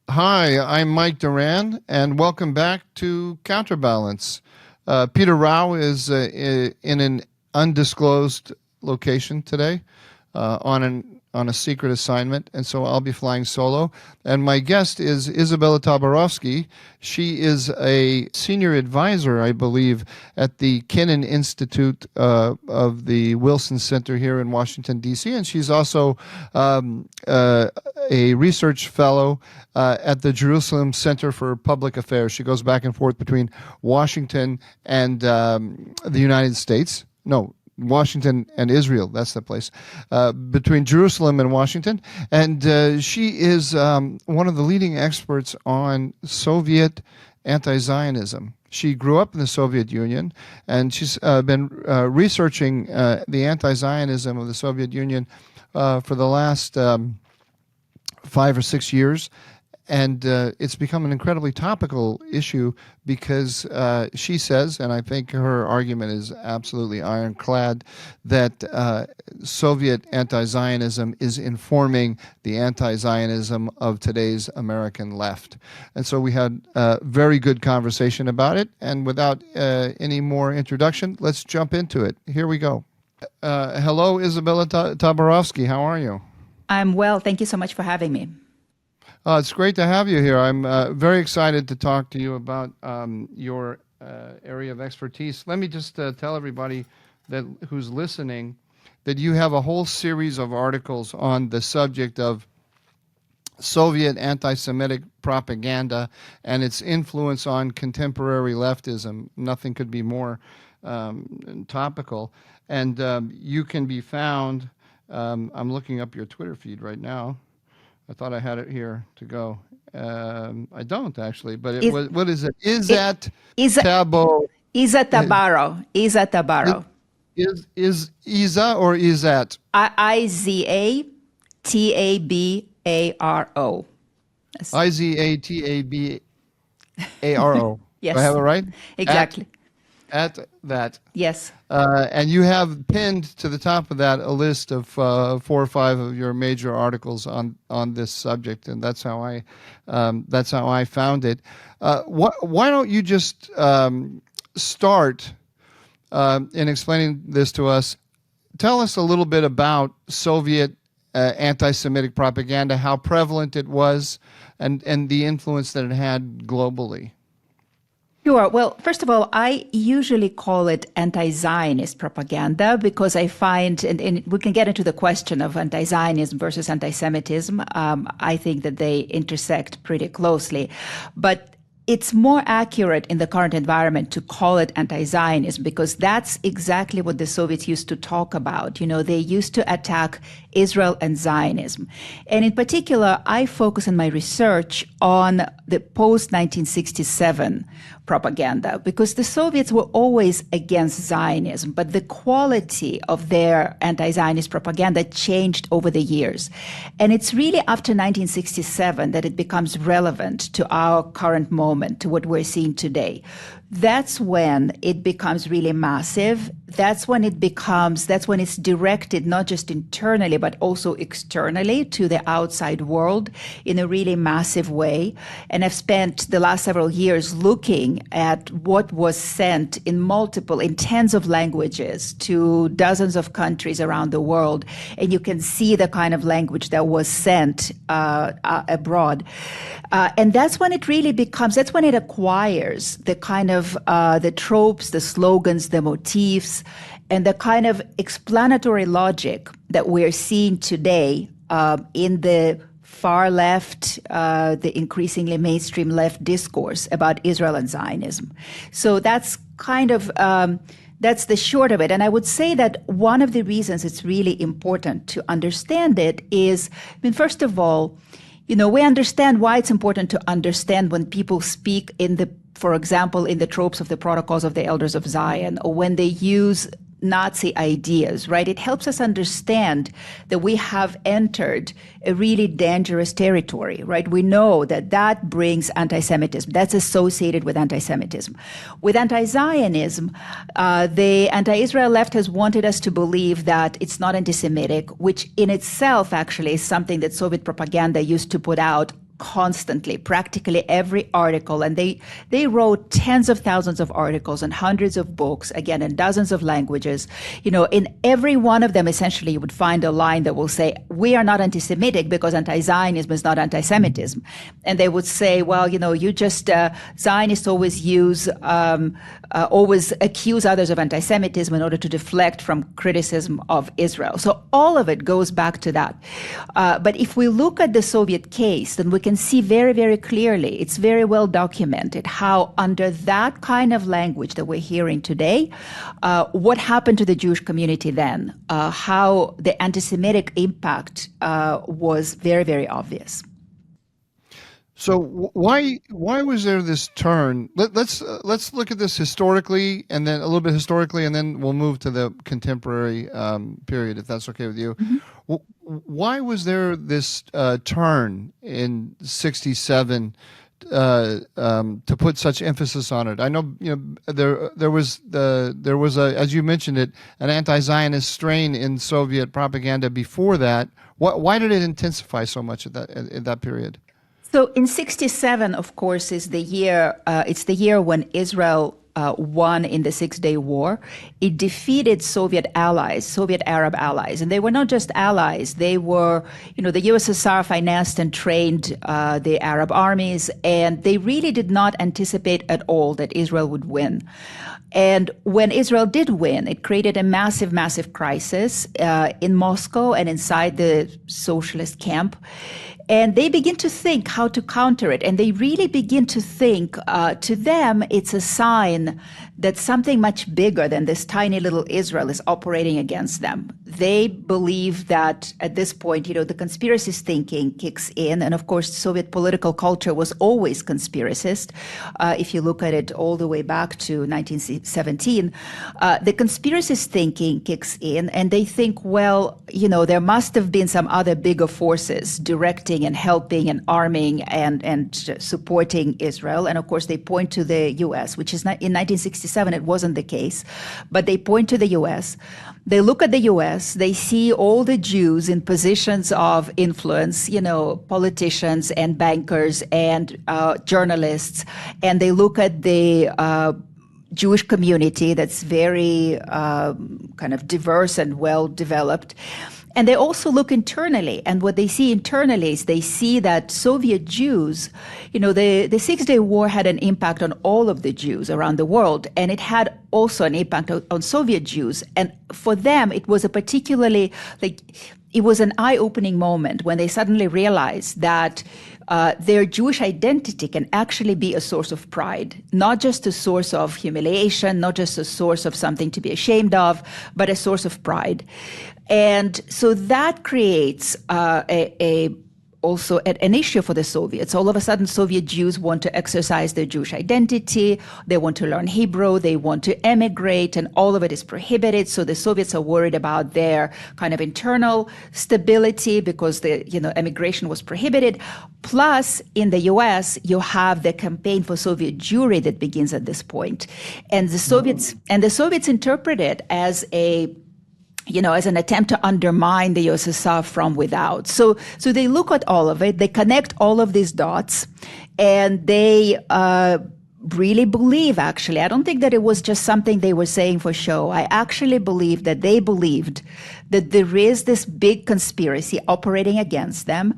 Hi, I'm Mike Doran, and welcome back to Counterbalance. Peter Rao is in an undisclosed location today on a secret assignment, and so I'll be flying solo. And my guest is Izabella Tabarovsky. She is a senior advisor, I believe, at the Kennan Institute of the Wilson Center here in Washington, D.C., and she's also a research fellow at the Jerusalem Center for Public Affairs. She goes back and forth between Washington and the United States. No, Washington and Israel, that's the place, between Jerusalem and Washington. And she is one of the leading experts on Soviet anti-Zionism. She grew up in the Soviet Union, and she's been researching the anti-Zionism of the Soviet Union for the last 5 or 6 years. And it's become an incredibly topical issue because she says, and I think her argument is absolutely ironclad, that Soviet anti-Zionism is informing the anti-Zionism of today's American left. And so we had a very good conversation about it. And without any more introduction, let's jump into it. Here we go. Hello, Izabella Tabarovsky. How are you? I'm well. Thank you so much for having me. It's great to have you here. I'm very excited to talk to you about your area of expertise. Let me just tell everybody who's listening that you have a whole series of articles on the subject of Soviet anti-Semitic propaganda and its influence on contemporary leftism. Nothing could be more topical. And you can be found, I'm looking up your Twitter feed right now. I thought I had it here to go. I don't actually, but what is it? Iza Tabaro. Is Iza or Izat? Izatabaro. Izatabaro. Yes. Do I have it right? Exactly. At that. Yes. And you have pinned to the top of that a list of 4 or 5 of your major articles on this subject, and that's how I found it. Why don't you just start in explaining this to us? Tell us a little bit about Soviet anti-Semitic propaganda, how prevalent it was, and the influence that it had globally. Sure. Well, first of all, I usually call it anti-Zionist propaganda because I find, and we can get into the question of anti-Zionism versus anti-Semitism. I think that they intersect pretty closely. But it's more accurate in the current environment to call it anti-Zionism because that's exactly what the Soviets used to talk about. You know, they used to attack Israel and Zionism. And in particular, I focus in my research on the post-1967 propaganda because the Soviets were always against Zionism, but the quality of their anti-Zionist propaganda changed over the years. And it's really after 1967 that it becomes relevant to our current moment, to what we're seeing today. That's when it becomes really massive. That's when it's directed not just internally, but also externally to the outside world in a really massive way. And I've spent the last several years looking at what was sent in tens of languages to dozens of countries around the world. And you can see the kind of language that was sent abroad. And that's when it acquires the kind of the tropes, the slogans, the motifs, and the kind of explanatory logic that we're seeing today in the far left, the increasingly mainstream left discourse about Israel and Zionism. So that's kind of that's the short of it. And I would say that one of the reasons it's really important to understand it is, first of all, we understand why it's important to understand when people speak for example, in the tropes of the Protocols of the Elders of Zion, or when they use Nazi ideas, right? It helps us understand that we have entered a really dangerous territory, right? We know that brings anti-Semitism. That's associated with anti-Semitism. With anti-Zionism, the anti-Israel left has wanted us to believe that it's not anti-Semitic, which in itself actually is something that Soviet propaganda used to put out constantly, practically every article. And they wrote tens of thousands of articles and hundreds of books, again, in dozens of languages. In every one of them, essentially, you would find a line that will say, we are not anti-Semitic because anti-Zionism is not anti-Semitism. And they would say, well, you just, Zionists always always accuse others of anti-Semitism in order to deflect from criticism of Israel. So all of it goes back to that. But if we look at the Soviet case, then we can see very, very clearly, it's very well documented how under that kind of language that we're hearing today, what happened to the Jewish community then, how the anti-Semitic impact was very, very obvious. So why was there this turn? Let's look at this historically, and then a little bit historically, and then we'll move to the contemporary period, if that's okay with you. Mm-hmm. Why was there this turn in '67 to put such emphasis on it? I know there was as you mentioned it, an anti-Zionist strain in Soviet propaganda before that. Why did it intensify so much at that period? So in '67, of course, is the year. It's the year when Israel won in the Six-Day War. It defeated Soviet allies, Soviet Arab allies, and they were not just allies. They were, the USSR financed and trained the Arab armies, and they really did not anticipate at all that Israel would win. And when Israel did win, it created a massive, massive crisis in Moscow and inside the socialist camp. And they begin to think how to counter it. And they really begin to think, to them, it's a sign that something much bigger than this tiny little Israel is operating against them. They believe that at this point, the conspiracist thinking kicks in. And of course, Soviet political culture was always conspiracist. If you look at it all the way back to 1917, the conspiracist thinking kicks in, and they think, well, there must have been some other bigger forces directing and helping and arming and supporting Israel. And of course, they point to the U.S., which is not, in 1967, it wasn't the case. But they point to the U.S. They look at the U.S., they see all the Jews in positions of influence, politicians and bankers and journalists. And they look at the Jewish community that's very kind of diverse and well developed. And they also look internally, and what they see internally is they see that Soviet Jews, the Six-Day War had an impact on all of the Jews around the world, and it had also an impact on Soviet Jews. And for them, it was it was an eye-opening moment when they suddenly realized that their Jewish identity can actually be a source of pride, not just a source of humiliation, not just a source of something to be ashamed of, but a source of pride. And so that creates also an issue for the Soviets. All of a sudden, Soviet Jews want to exercise their Jewish identity. They want to learn Hebrew. They want to emigrate, and all of it is prohibited. So the Soviets are worried about their kind of internal stability because emigration was prohibited. Plus, in the U.S., you have the campaign for Soviet Jewry that begins at this point, and the Soviets interpret it as as an attempt to undermine the USSR from without. So they look at all of it, they connect all of these dots, and they really believe, actually. I don't think that it was just something they were saying for show. I actually believe that they believed that there is this big conspiracy operating against them.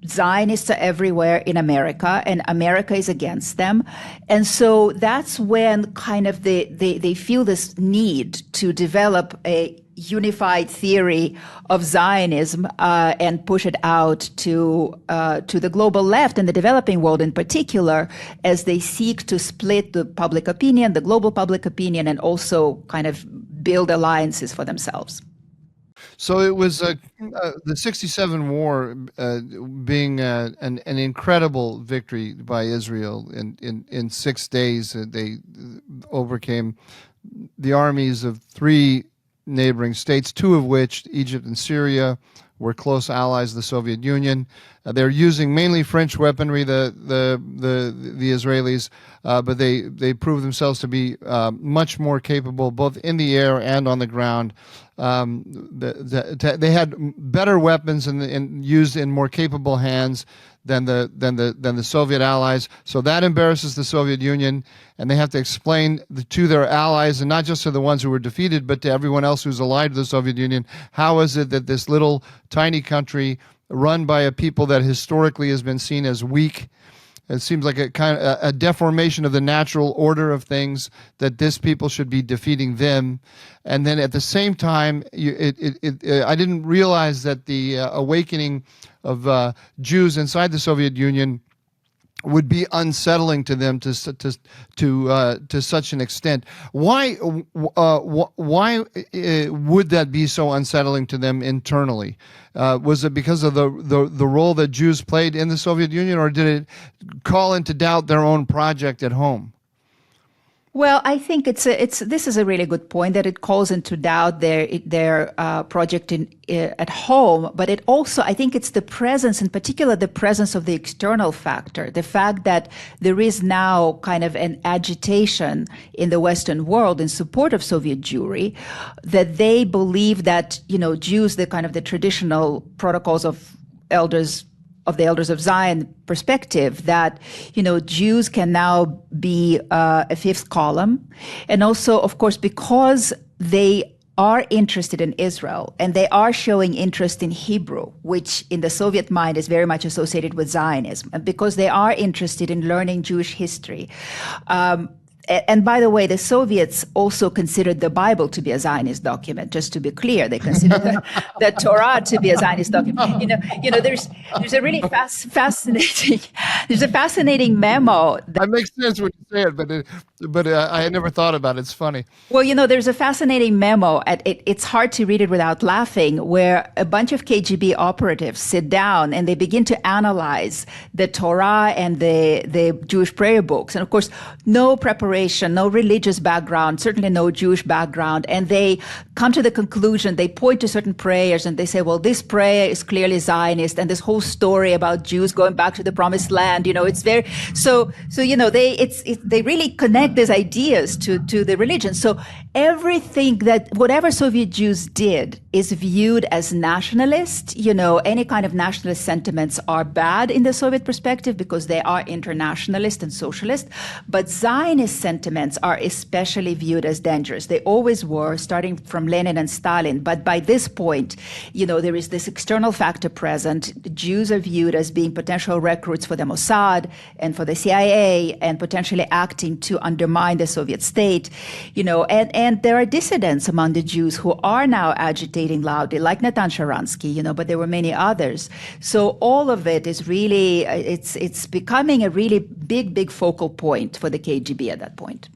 Zionists are everywhere in America, and America is against them. And so that's when kind of they feel this need to develop a unified theory of Zionism and push it out to the global left and the developing world in particular, as they seek to split the public opinion, the global public opinion, and also kind of build alliances for themselves. So it was the '67 war being an incredible victory by Israel. In 6 days, they overcame the armies of 3 neighboring states, 2 of which, Egypt and Syria, were close allies of the Soviet Union. They're using mainly French weaponry, the Israelis, but they prove themselves to be much more capable, both in the air and on the ground. They had better weapons and used in more capable hands than the Soviet allies. So that embarrasses the Soviet Union, and they have to explain to their allies, and not just to the ones who were defeated, but to everyone else who's allied to the Soviet Union, how is it that this little tiny country run by a people that historically has been seen as weak, it seems like a kind of a deformation of the natural order of things, that this people should be defeating them. And then at the same time, I didn't realize that the awakening of Jews inside the Soviet Union would be unsettling to them to such an extent. Why would that be so unsettling to them internally? Was it because of the role that Jews played in the Soviet Union, or did it call into doubt their own project at home? Well, I think this is a really good point, that it calls into doubt their project at home, but it also, I think it's the presence, in particular the presence of the external factor, the fact that there is now kind of an agitation in the Western world in support of Soviet Jewry, that they believe that, Jews, the kind of the traditional protocols of the Elders of Zion perspective, that, Jews can now be a fifth column. And also, of course, because they are interested in Israel and they are showing interest in Hebrew, which in the Soviet mind is very much associated with Zionism, and because they are interested in learning Jewish history. And by the way, the Soviets also considered the Bible to be a Zionist document. Just to be clear, they considered the Torah to be a Zionist document. There's a really fascinating memo. That makes sense when you say it, but I had never thought about it. It's funny. Well, there's a fascinating memo. It's hard to read it without laughing, where a bunch of KGB operatives sit down and they begin to analyze the Torah and the Jewish prayer books, and of course, no preparation, no religious background, certainly no Jewish background. And they come to the conclusion, they point to certain prayers and they say, well, this prayer is clearly Zionist. And this whole story about Jews going back to the promised land, it's very, they really connect these ideas to the religion. So whatever Soviet Jews did is viewed as nationalist. Any kind of nationalist sentiments are bad in the Soviet perspective because they are internationalist and socialist. But Zionist sentiments are especially viewed as dangerous. They always were, starting from Lenin and Stalin. But by this point, there is this external factor present. The Jews are viewed as being potential recruits for the Mossad and for the CIA, and potentially acting to undermine the Soviet state. And there are dissidents among the Jews who are now agitating loudly, like Natan Sharansky, but there were many others. So all of it is really, it's becoming a really big focal point for the KGB at that point.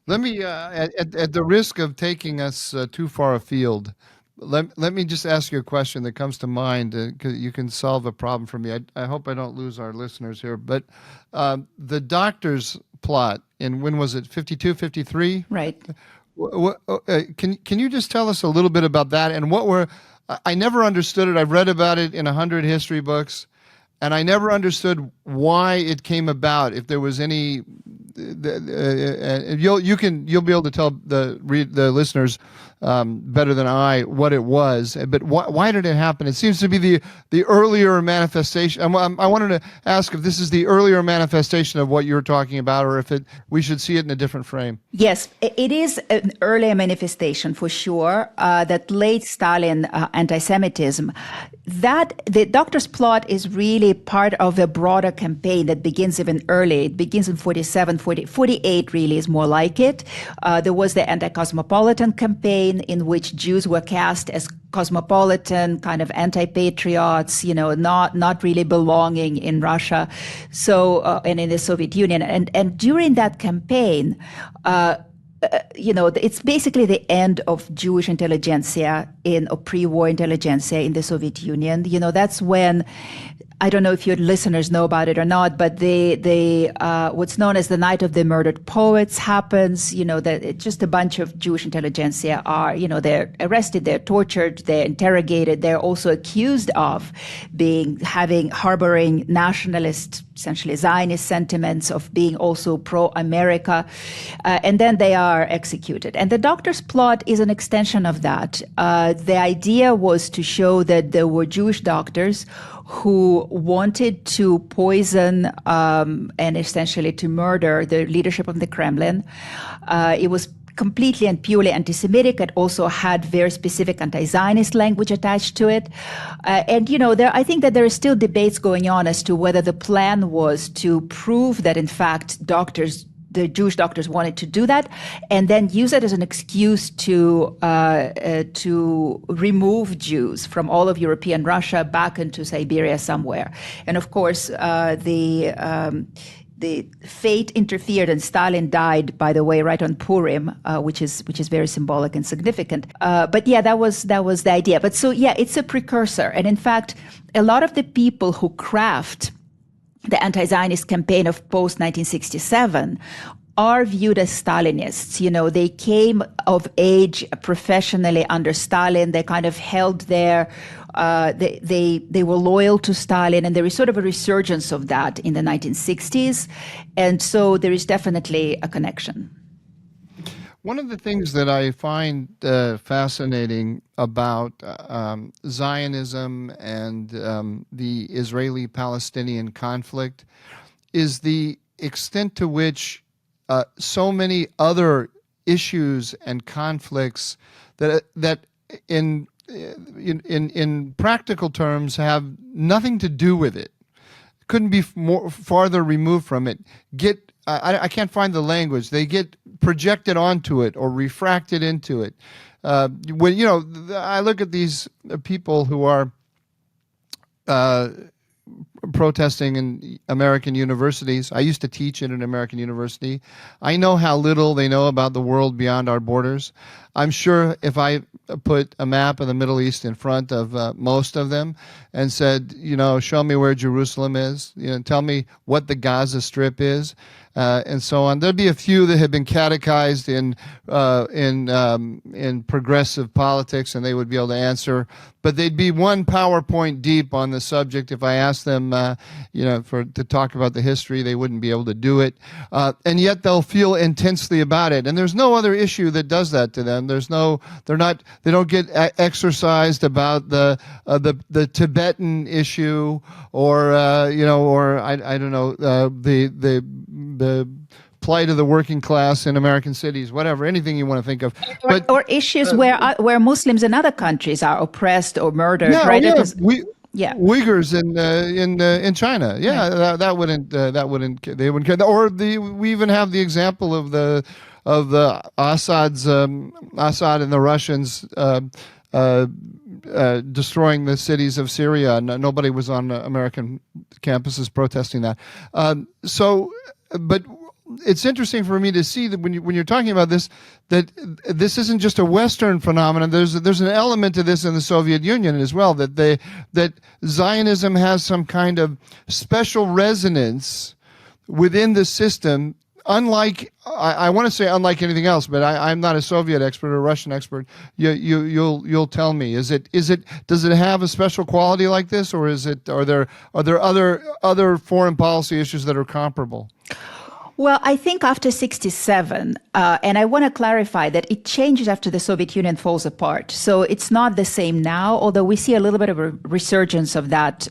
Let me, at the risk of taking us too far afield, let me just ask you a question that comes to mind, because you can solve a problem for me. I hope I don't lose our listeners here, but the doctor's plot in, when was it, 52, 53? Right. Can you just tell us a little bit about that, and I never understood it. I've read about it in 100 history books, and I never understood why it came about. If there was any, you'll be able to tell the listeners better than I what it was. But why did it happen? It seems to be the earlier manifestation. I wanted to ask if this is the earlier manifestation of what you're talking about, or if we should see it in a different frame. Yes, it is an earlier manifestation for sure. That late Stalin anti-Semitism, that the doctor's plot is really part of a broader campaign that begins even early. It begins in 48 really is more like it. There was the anti-cosmopolitan campaign, in which Jews were cast as cosmopolitan, kind of anti-patriots, not really belonging in Russia, so and in the Soviet Union. And during that campaign, it's basically the end of Jewish intelligentsia or pre-war intelligentsia in the Soviet Union. That's when I don't know if your listeners know about it or not, but what's known as the Night of the Murdered Poets happens. That just a bunch of Jewish intelligentsia are, they're arrested, they're tortured, they're interrogated, they're also accused of harboring nationalist, essentially Zionist sentiments, of being also pro-America, and then they are executed. And the Doctor's Plot is an extension of that. The idea was to show that there were Jewish doctors who wanted to poison and essentially to murder the leadership of the Kremlin. It was completely and purely anti-Semitic. It also had very specific anti-Zionist language attached to it. I think that there are still debates going on as to whether the plan was to prove that, in fact, the Jewish doctors wanted to do that, and then use it as an excuse to remove Jews from all of European Russia back into Siberia somewhere. And of course, the fate interfered, and Stalin died, by the way, right on Purim, which is very symbolic and significant. But yeah, that was the idea. But so yeah, it's a precursor, and in fact, a lot of the people who craft the anti-Zionist campaign of post-1967 are viewed as Stalinists. They came of age professionally under Stalin. They kind of held their, they were loyal to Stalin, and there is sort of a resurgence of that in the 1960s. And so there is definitely a connection. One of the things that I find fascinating about Zionism and the Israeli-Palestinian conflict is the extent to which so many other issues and conflicts that in practical terms have nothing to do with it, couldn't be farther removed from it, I can't find the language. They get projected onto it or refracted into it. When I look at these people who are protesting in American universities. I used to teach at an American university. I know how little they know about the world beyond our borders. I'm sure if I put a map of the Middle East in front of most of them and said, show me where Jerusalem is, tell me what the Gaza Strip is, and so on. There'd be a few that have been catechized in progressive politics, and they would be able to answer. But they'd be one PowerPoint deep on the subject. If I asked them, to talk about the history, they wouldn't be able to do it. And yet they'll feel intensely about it. And there's no other issue that does that to them. They don't get exercised about the Tibetan issue, or I don't know, the plight of the working class in American cities, whatever, anything you want to think of. Or issues where Muslims in other countries are oppressed or murdered, right? Yeah. Uyghurs in China. Yeah, right. They wouldn't care. Or we even have the example of the Assad and the Russians destroying the cities of Syria. Nobody was on American campuses protesting that. But it's interesting for me to see that when you're talking about this, that this isn't just a Western phenomenon. There's an element to this in the Soviet Union as well, that Zionism has some kind of special resonance within the system. Unlike, I want to say unlike anything else, but I'm not a Soviet expert or a Russian expert. You'll tell me. Does it have a special quality like this, or are there other foreign policy issues that are comparable? Well, I think after 67, and I want to clarify that it changes after the Soviet Union falls apart. So it's not the same now, although we see a little bit of a resurgence of that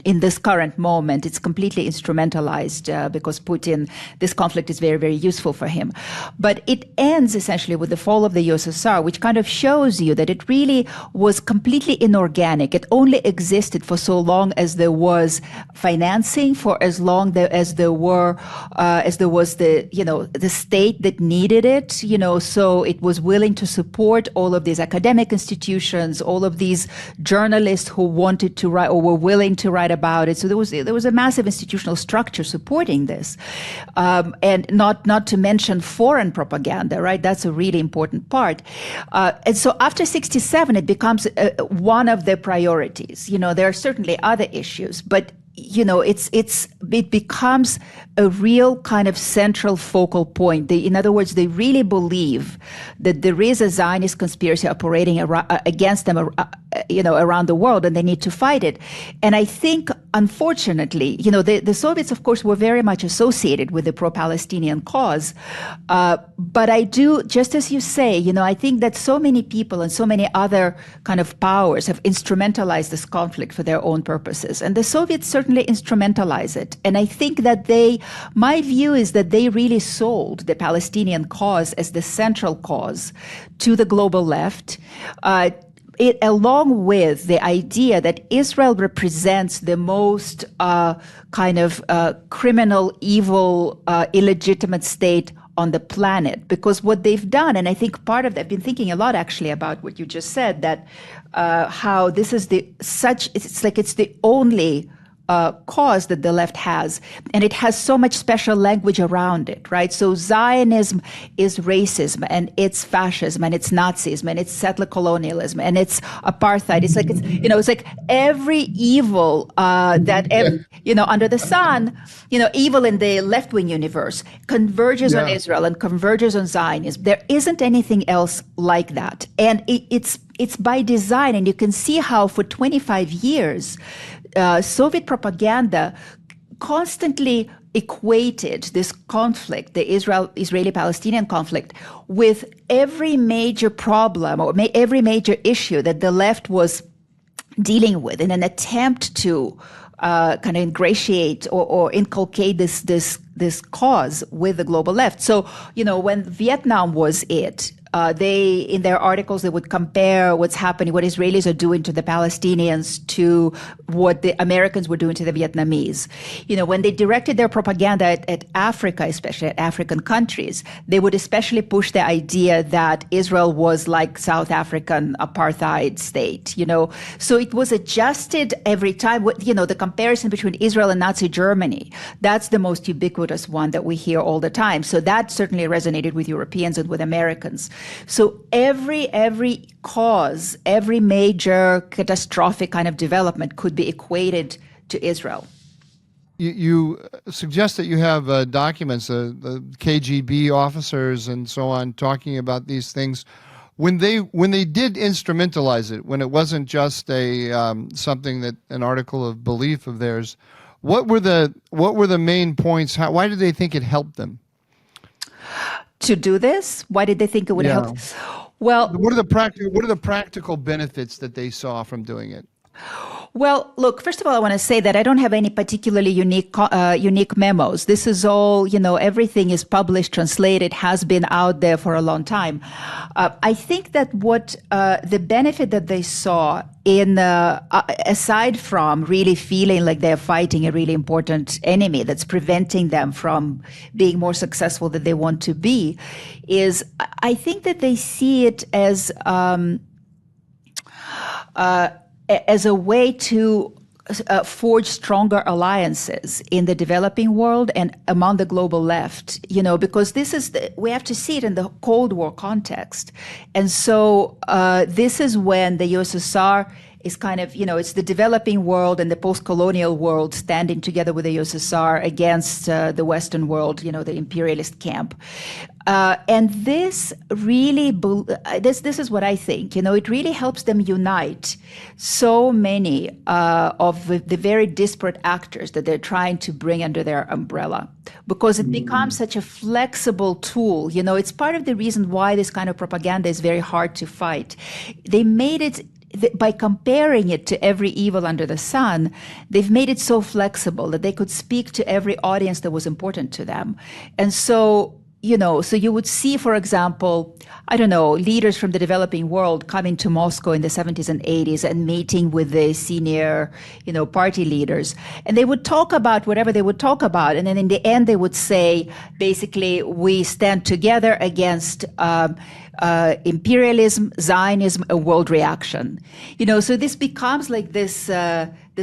in this current moment. It's completely instrumentalized because Putin, this conflict is very, very useful for him. But it ends essentially with the fall of the USSR, which kind of shows you that it really was completely inorganic. It only existed for so long as there was financing, for as long as there was the state that needed it, so it was willing to support all of these academic institutions, all of these journalists who wanted to write or were willing to write about it. So there was a massive institutional structure supporting this, and not to mention foreign propaganda, right? That's a really important part. And so after 67, it becomes one of the priorities. There are certainly other issues, but it becomes a real kind of central focal point. In other words, they really believe that there is a Zionist conspiracy operating against them, around the world, and they need to fight it. And I think, unfortunately, the Soviets, of course, were very much associated with the pro-Palestinian cause. But I do, just as you say, I think that so many people and so many other kind of powers have instrumentalized this conflict for their own purposes. And the Soviets certainly instrumentalize it. And I think that my view is that they really sold the Palestinian cause as the central cause to the global left. Along with the idea that Israel represents the most criminal, evil, illegitimate state on the planet. Because what they've done, and I think I've been thinking a lot actually about what you just said, that how this is it's the only cause that the left has, and it has so much special language around it, right? So Zionism is racism, and it's fascism, and it's Nazism, and it's settler colonialism, and it's apartheid. It's like every evil under the sun, evil in the left-wing universe converges on Israel and converges on Zionism. There isn't anything else like that, and it's by design, and you can see how for 25 years. Soviet propaganda constantly equated this conflict, the Israeli-Palestinian conflict, with every major problem or every major issue that the left was dealing with in an attempt to kind of ingratiate or inculcate this cause with the global left. So, when Vietnam was in their articles, they would compare what's happening, what Israelis are doing to the Palestinians to what the Americans were doing to the Vietnamese. When they directed their propaganda at Africa, especially at African countries, they would especially push the idea that Israel was like South African apartheid state, So it was adjusted every time. The comparison between Israel and Nazi Germany, that's the most ubiquitous one that we hear all the time. So that certainly resonated with Europeans and with Americans. So every cause, every major catastrophic kind of development could be equated to Israel. You suggest that you have documents, the KGB officers and so on, talking about these things. When they did instrumentalize it, when it wasn't just an article of belief of theirs, what were the main points? Why did they think it helped them? To do this? Why did they think it would help? Well, what are the practical benefits that they saw from doing it? Well, look, first of all, I want to say that I don't have any particularly unique memos. This is all, everything is published, translated, has been out there for a long time. I think that what the benefit that they saw aside from really feeling like they're fighting a really important enemy that's preventing them from being more successful than they want to be, is I think that they see it as a way to forge stronger alliances in the developing world and among the global left, because we have to see it in the Cold War context. And so this is when the USSR is kind of, it's the developing world and the post-colonial world standing together with the USSR against the Western world, the imperialist camp. And this really, this is what I think, it really helps them unite so many of the very disparate actors that they're trying to bring under their umbrella, because it becomes such a flexible tool. It's part of the reason why this kind of propaganda is very hard to fight. They made it, by comparing it to every evil under the sun, they've made it so flexible that they could speak to every audience that was important to them. And so, so you would see, for example, leaders from the developing world coming to Moscow in the 70s and 80s and meeting with the senior, party leaders. And they would talk about whatever they would talk about. And then in the end, they would say, basically, we stand together against imperialism, Zionism, a world reaction. So this becomes like this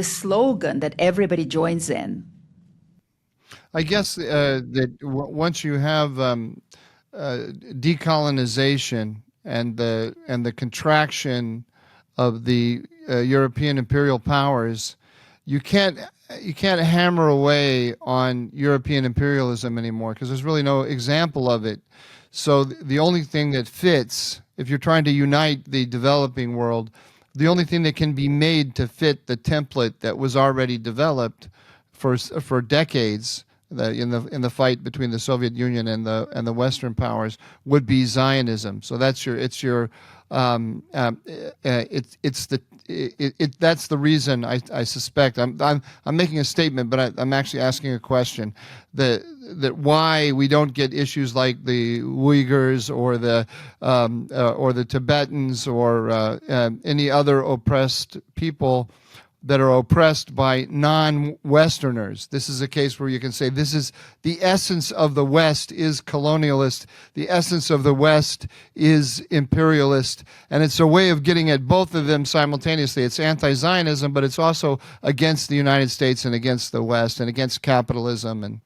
slogan that everybody joins in. I guess that once you have decolonization and the contraction of the European imperial powers, you can't hammer away on European imperialism anymore because there's really no example of it. So the only thing that fits, if you're trying to unite the developing world, the only thing that can be made to fit the template that was already developed for decades in the fight between the Soviet Union and the Western powers would be Zionism. So that's that's the reason I suspect I'm making a statement, but I'm actually asking a question that why we don't get issues like the Uyghurs or the Tibetans or any other oppressed people that are oppressed by non-Westerners. This is a case where you can say this is the essence of the West is colonialist, the essence of the West is imperialist, and it's a way of getting at both of them simultaneously. It's anti-Zionism, but it's also against the United States and against the West and against capitalism. And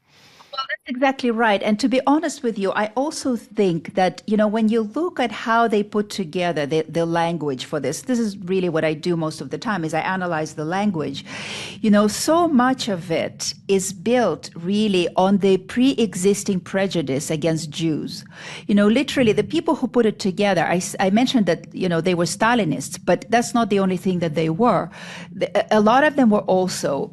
Exactly right. And to be honest with you, I also think that, when you look at how they put together the language for this is really what I do most of the time is I analyze the language. So much of it is built really on the pre-existing prejudice against Jews. Literally the people who put it together, I mentioned that, they were Stalinists, but that's not the only thing that they were. A lot of them were also,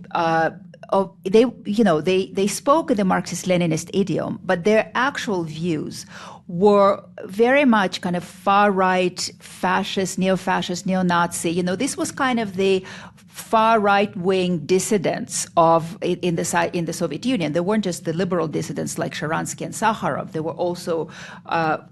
they spoke in the Marxist-Leninist idiom, but their actual views were very much kind of far-right, fascist, neo-fascist, neo-Nazi. This was kind of the far right-wing dissidents in the Soviet Union. There weren't just the liberal dissidents like Sharansky and Sakharov. There were also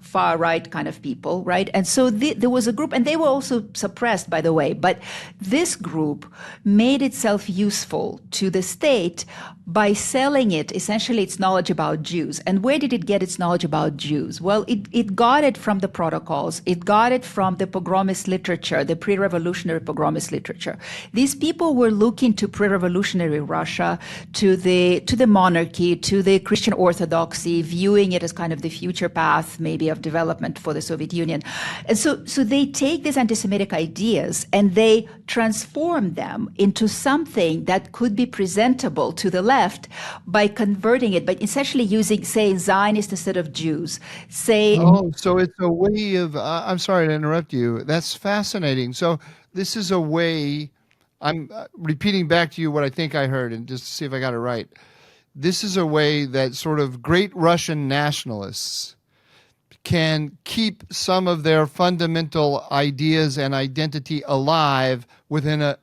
far right kind of people, right? And so there was a group, and they were also suppressed, by the way. But this group made itself useful to the state by selling it, essentially, its knowledge about Jews. And where did it get its knowledge about Jews? Well, it got it from the protocols. It got it from the pogromist literature, the pre-revolutionary pogromist literature. These people were looking to pre-revolutionary Russia, to the monarchy, to the Christian Orthodoxy, viewing it as kind of the future path, maybe, of development for the Soviet Union. And so they take these anti-Semitic ideas and they transform them into something that could be presentable to the left by converting it, by essentially using, say, Zionist instead of Jews. So it's a way of, I'm sorry to interrupt you. That's fascinating. So this is a way, I'm repeating back to you what I think I heard and just to see if I got it right. This is a way that sort of great Russian nationalists can keep some of their fundamental ideas and identity alive within a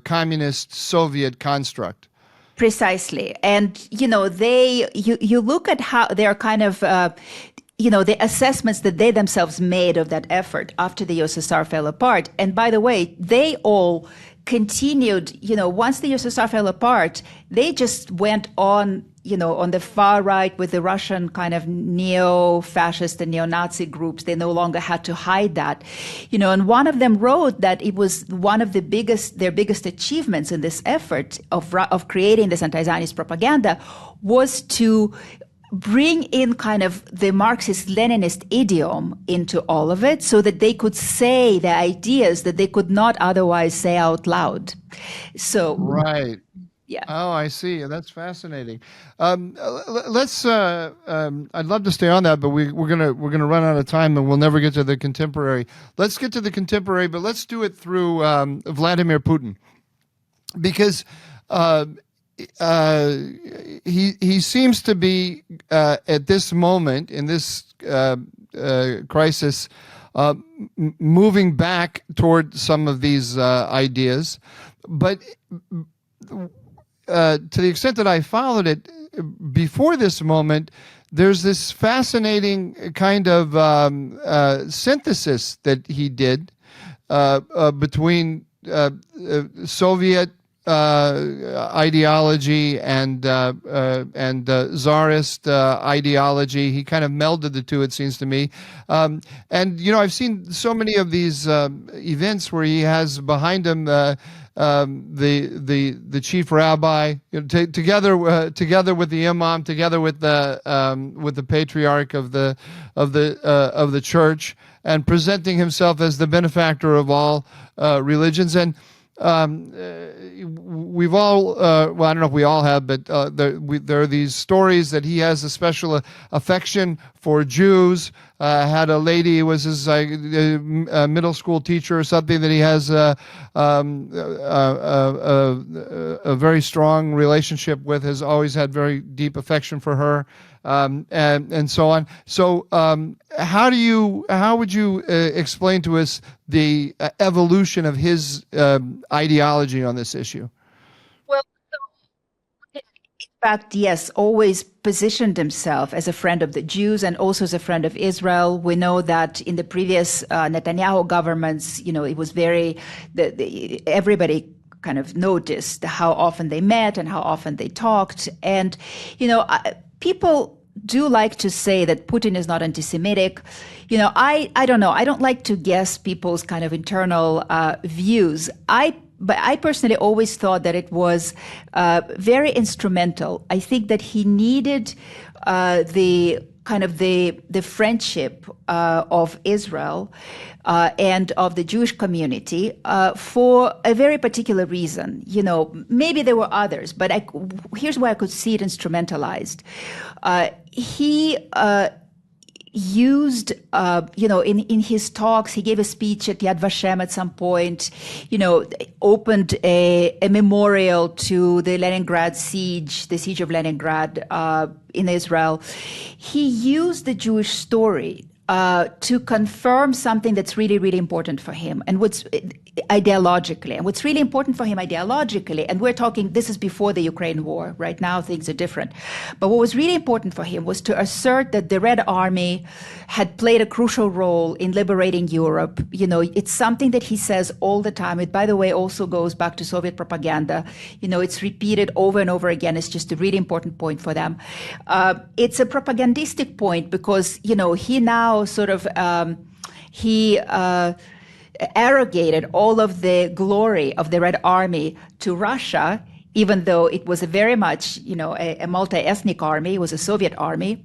communist Soviet construct. Precisely. And, you look at how they're kind of, the assessments that they themselves made of that effort after the USSR fell apart. And by the way, they all continued, once the USSR fell apart, they just went on, on the far right with the Russian kind of neo-fascist and neo-Nazi groups. They no longer had to hide that, and one of them wrote that it was one of their biggest achievements in this effort of creating this anti-Zionist propaganda was to bring in kind of the Marxist-Leninist idiom into all of it so that they could say the ideas that they could not otherwise say out loud. So, right. Yeah. Oh, I see. That's fascinating. Let's. I'd love to stay on that, but we're gonna run out of time, and we'll never get to the contemporary. Let's get to the contemporary, but let's do it through Vladimir Putin, because he seems to be at this moment in this crisis moving back toward some of these ideas, but to the extent that I followed it before this moment, there's this fascinating kind of synthesis that he did between Soviet ideology and Tsarist ideology. He kind of melded the two, it seems to me. And I've seen so many of these events where he has behind him the chief rabbi, together with the imam, together with the patriarch of the church, and presenting himself as the benefactor of all religions. And we've all, well, I don't know if we all have, but there are these stories that he has a special affection for Jews. Had a lady who was his middle school teacher or something, that he has a very strong relationship with, has always had very deep affection for her. And so on. So, how would you explain to us the evolution of his ideology on this issue? Well, in fact, yes, always positioned himself as a friend of the Jews and also as a friend of Israel. We know that in the previous Netanyahu governments, it was everybody kind of noticed how often they met and how often they talked. And, people do like to say that Putin is not anti-Semitic. I don't know. I don't like to guess people's kind of internal views. But I personally always thought that it was very instrumental. I think that he needed the friendship of Israel and of the Jewish community for a very particular reason. Maybe there were others, but here's where I could see it instrumentalized. He used, in his talks, he gave a speech at Yad Vashem at some point, opened a memorial to the Leningrad siege, the siege of Leningrad in Israel. He used the Jewish story to confirm something that's really, really important for him, and what's really important for him ideologically, and we're talking, this is before the Ukraine war. Right now, things are different. But what was really important for him was to assert that the Red Army had played a crucial role in liberating Europe. It's something that he says all the time. It, by the way, also goes back to Soviet propaganda. It's repeated over and over again. It's just a really important point for them. It's a propagandistic point because, he now sort of, arrogated all of the glory of the Red Army to Russia, even though it was a very much, a multi-ethnic army. It was a Soviet army,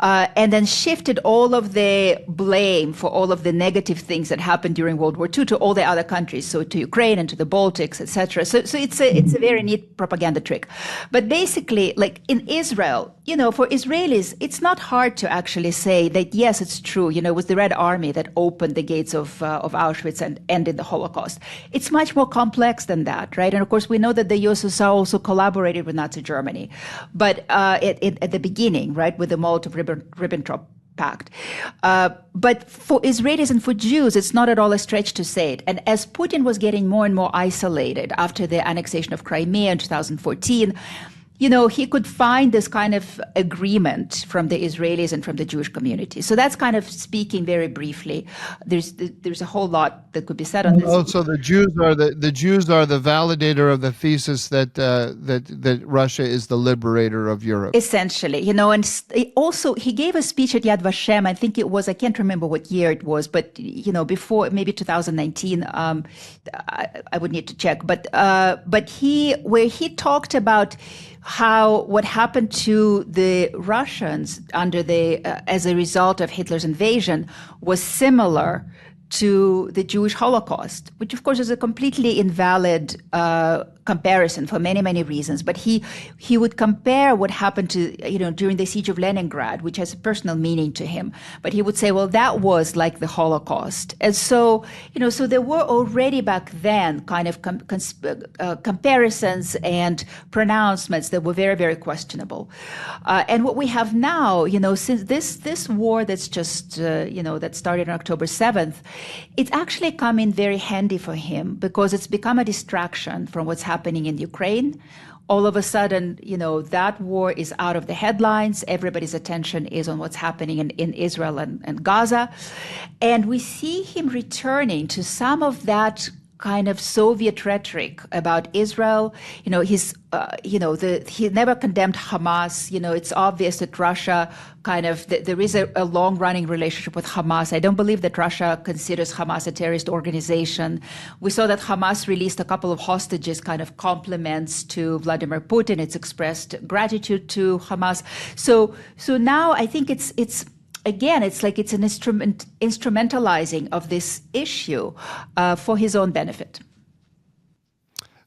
and then shifted all of the blame for all of the negative things that happened during World War II to all the other countries, so to Ukraine and to the Baltics, etc. So it's a very neat propaganda trick. But basically, like in Israel, for Israelis, it's not hard to actually say that, yes, it's true. It was the Red Army that opened the gates of Auschwitz and ended the Holocaust. It's much more complex than that, right? And of course, we know that the USSR also collaborated with Nazi Germany, but at the beginning, right, with the Molotov-Ribbentrop Pact. But for Israelis and for Jews, it's not at all a stretch to say it. And as Putin was getting more and more isolated after the annexation of Crimea in 2014, he could find this kind of agreement from the Israelis and from the Jewish community. So that's kind of speaking very briefly. There's a whole lot that could be said on this. Oh, so the Jews are the validator of the thesis that Russia is the liberator of Europe. Essentially, and also he gave a speech at Yad Vashem. I think it was, I can't remember what year it was, but before maybe 2019. I would need to check, but where he talked about what happened to the Russians as a result of Hitler's invasion was similar to the Jewish Holocaust, which of course is a completely invalid comparison for many, many reasons. But he would compare what happened to, during the siege of Leningrad, which has a personal meaning to him. But he would say, well, that was like the Holocaust. And so, so there were already back then kind of comparisons and pronouncements that were very, very questionable. And what we have now, since this war that's just, that started on October 7th, it's actually come in very handy for him because it's become a distraction from what's happening in Ukraine. All of a sudden, that war is out of the headlines. Everybody's attention is on what's happening in Israel and Gaza. And we see him returning to some of that kind of Soviet rhetoric about Israel. He never condemned Hamas. It's obvious that Russia there is a long-running relationship with Hamas. I don't believe that Russia considers Hamas a terrorist organization. We saw that Hamas released a couple of hostages, kind of compliments to Vladimir Putin. It's expressed gratitude to Hamas. So now I think it's again, it's like it's an instrumentalizing of this issue for his own benefit.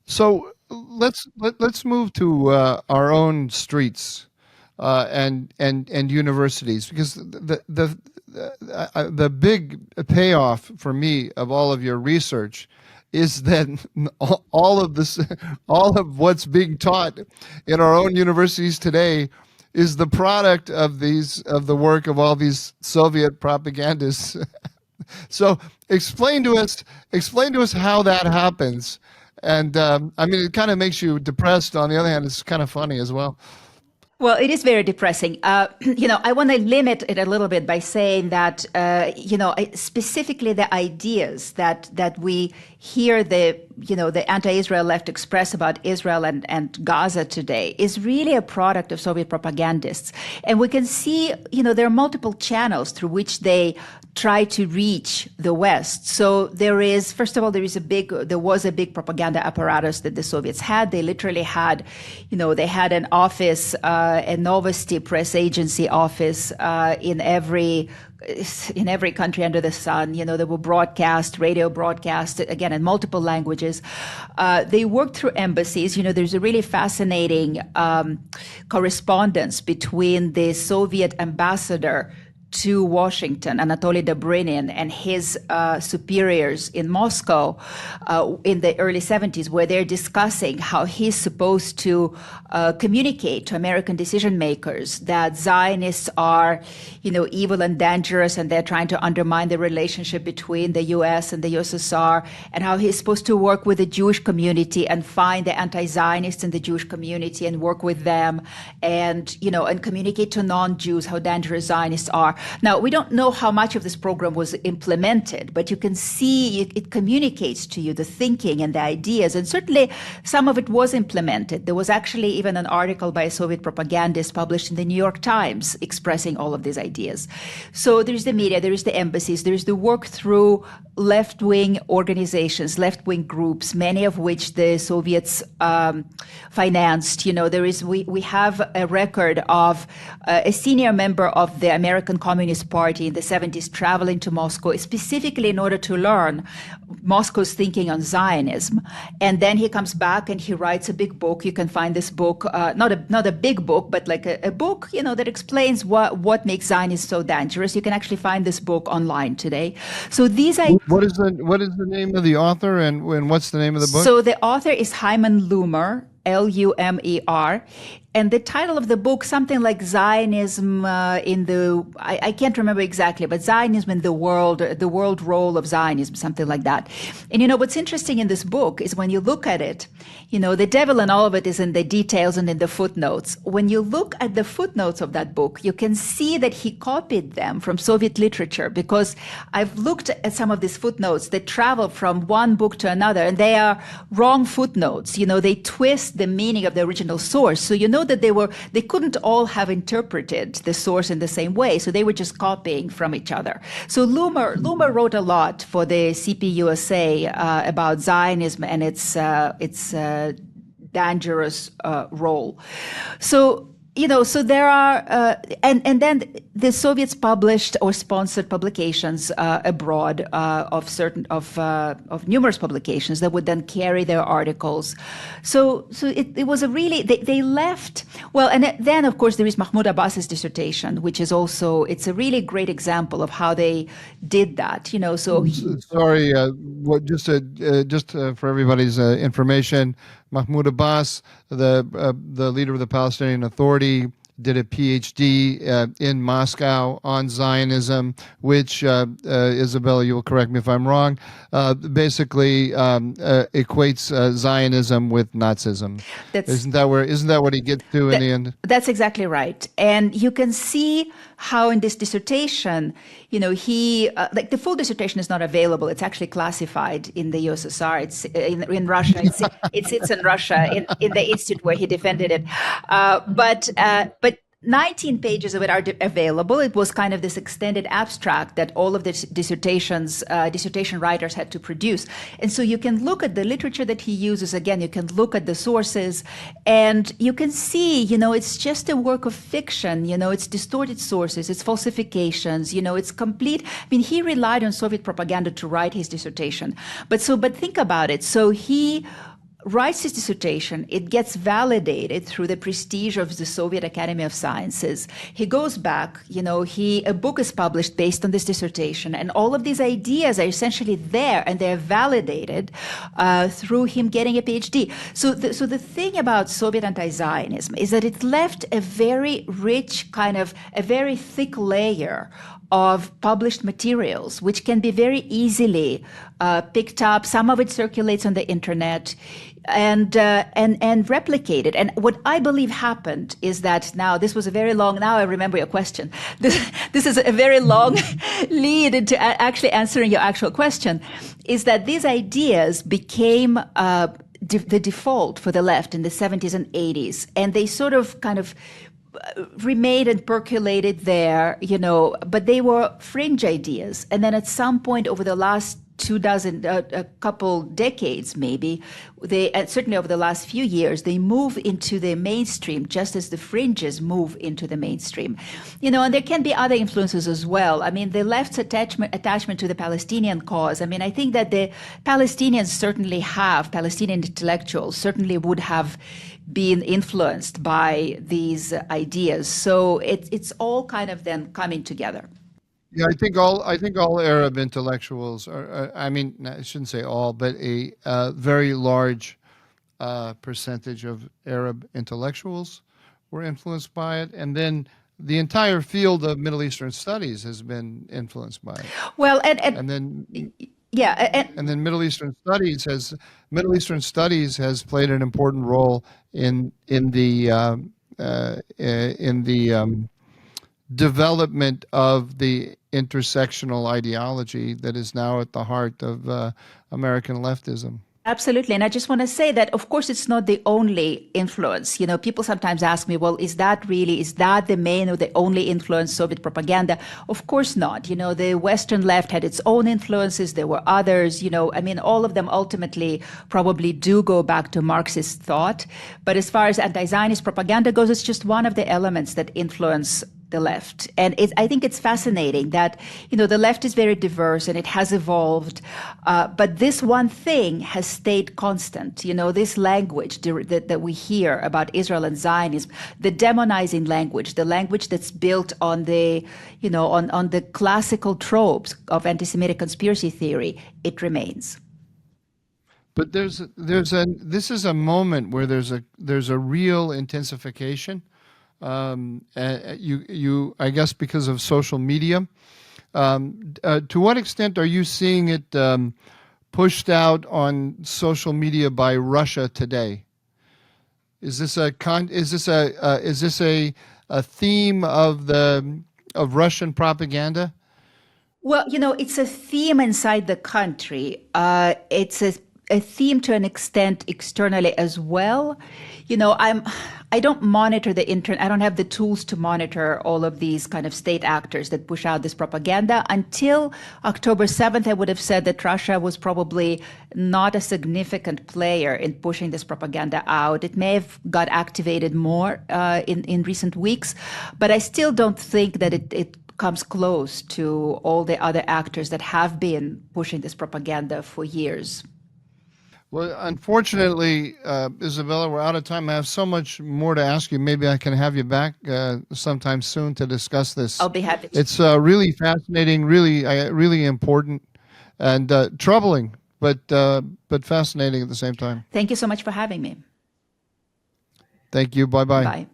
So let's move to our own streets and universities, because the big payoff for me of all of your research is that all of what's being taught in our own universities today is the product of the work of all these Soviet propagandists. So explain to us how that happens. And it kind of makes you depressed. On the other hand, it's kind of funny as well. Well, it is very depressing. I want to limit it a little bit by saying that, specifically the ideas that we hear the anti-Israel left express about Israel and Gaza today is really a product of Soviet propagandists. And we can see, there are multiple channels through which they try to reach the West. So first of all, there was a big propaganda apparatus that the Soviets had. They literally had, they had an office, a Novosti press agency office in every country under the sun. There were radio broadcast, again, in multiple languages. They worked through embassies. There's a really fascinating correspondence between the Soviet ambassador to Washington, Anatoly Dobrynin, and his superiors in Moscow in the early 70s, where they're discussing how he's supposed to communicate to American decision makers that Zionists are, evil and dangerous, and they're trying to undermine the relationship between the U.S. and the USSR, and how he's supposed to work with the Jewish community and find the anti-Zionists in the Jewish community and work with them, and communicate to non-Jews how dangerous Zionists are. Now, we don't know how much of this program was implemented, but you can see it communicates to you the thinking and the ideas, and certainly some of it was implemented. There was actually even an article by a Soviet propagandist published in the New York Times expressing all of these ideas. So there's the media, there is the embassies, there's the work through left-wing organizations, left-wing groups, many of which the Soviets financed. We have a record of a senior member of the American Communist Party in the 70s traveling to Moscow specifically in order to learn Moscow's thinking on Zionism. And then he comes back and he writes a big book. You can find this book, not a big book, but like a book, that explains what makes Zionism so dangerous. You can actually find this book online today. So what is the name of the author, and what's the name of the book? So the author is Hyman Lumer, Lumer. And the title of the book, something like Zionism I can't remember exactly, but Zionism in the world role of Zionism, something like that. And what's interesting in this book is when you look at it, the devil in all of it is in the details and in the footnotes. When you look at the footnotes of that book, you can see that he copied them from Soviet literature, because I've looked at some of these footnotes that travel from one book to another, and they are wrong footnotes. They twist the meaning of the original source. So that they couldn't all have interpreted the source in the same way. So they were just copying from each other. So Lumer wrote a lot for the CPUSA about Zionism and its dangerous role. So there are, and then the Soviets published or sponsored publications abroad of numerous publications that would then carry their articles. So it was a really, they left, well, and then of course there is Mahmoud Abbas's dissertation, which is also, it's a really great example of how they did that, so. Sorry, just for everybody's information, Mahmoud Abbas, the leader of the Palestinian Authority, did a PhD in Moscow on Zionism, which, Izabella, you will correct me if I'm wrong, basically equates Zionism with Nazism. That's Isn't that what he gets to in the end? That's exactly right. And you can see how in this dissertation, he, like the full dissertation is not available. It's actually classified in the USSR. It's in Russia. It sits in Russia in the institute where he defended it. But 19 pages of it are available. It was kind of this extended abstract that all of the dissertation writers had to produce. And so you can look at the literature that he uses. Again, you can look at the sources and you can see, it's just a work of fiction. It's distorted sources, it's falsifications, it's complete. I mean, he relied on Soviet propaganda to write his dissertation. But think about it. So he writes his dissertation, it gets validated through the prestige of the Soviet Academy of Sciences. He goes back, a book is published based on this dissertation, and all of these ideas are essentially there, and they're validated through him getting a PhD. So the thing about Soviet anti-Zionism is that it left a very rich a very thick layer of published materials, which can be very easily picked up. Some of it circulates on the internet and replicated. And what I believe happened is that now I remember your question. This is a very long lead into actually answering your actual question, is that these ideas became the default for the left in the 70s and 80s. And they sort of remained and percolated there, but they were fringe ideas. And then at some point over the last a couple decades, maybe, certainly over the last few years, they move into the mainstream, just as the fringes move into the mainstream. And there can be other influences as well. I mean, the left's attachment to the Palestinian cause. I mean, I think that the Palestinian intellectuals certainly would have been influenced by these ideas. So it's all kind of then coming together. Yeah, I think all Arab intellectuals are. I mean, I shouldn't say all, but a very large percentage of Arab intellectuals were influenced by it, and then the entire field of Middle Eastern studies has been influenced by it. Well, And then and then Middle Eastern studies has played an important role in the development of the intersectional ideology that is now at the heart of American leftism. Absolutely. And I just want to say that, of course, it's not the only influence. People sometimes ask me, well, is that the main or the only influence, Soviet propaganda? Of course not. The Western left had its own influences. There were others, I mean, all of them ultimately probably do go back to Marxist thought. But as far as anti-Zionist propaganda goes, it's just one of the elements that influence the left. And I think it's fascinating that, the left is very diverse and it has evolved. But this one thing has stayed constant. This language that we hear about Israel and Zionism, the demonizing language, the language that's built on the, on the classical tropes of anti-Semitic conspiracy theory, it remains. But this is a moment where there's a real intensification. I guess because of social media. To what extent are you seeing it pushed out on social media by Russia today? Is this a theme of Russian propaganda? Well, it's a theme inside the country. It's a theme to an extent externally as well. I don't monitor the internet. I don't have the tools to monitor all of these kind of state actors that push out this propaganda. Until October 7th, I would have said that Russia was probably not a significant player in pushing this propaganda out. It may have got activated more in recent weeks, but I still don't think that it comes close to all the other actors that have been pushing this propaganda for years. Well, unfortunately, Izabella, we're out of time. I have so much more to ask you. Maybe I can have you back sometime soon to discuss this. I'll be happy to. It's really fascinating, really important, and troubling, but fascinating at the same time. Thank you so much for having me. Thank you. Bye-bye. Bye.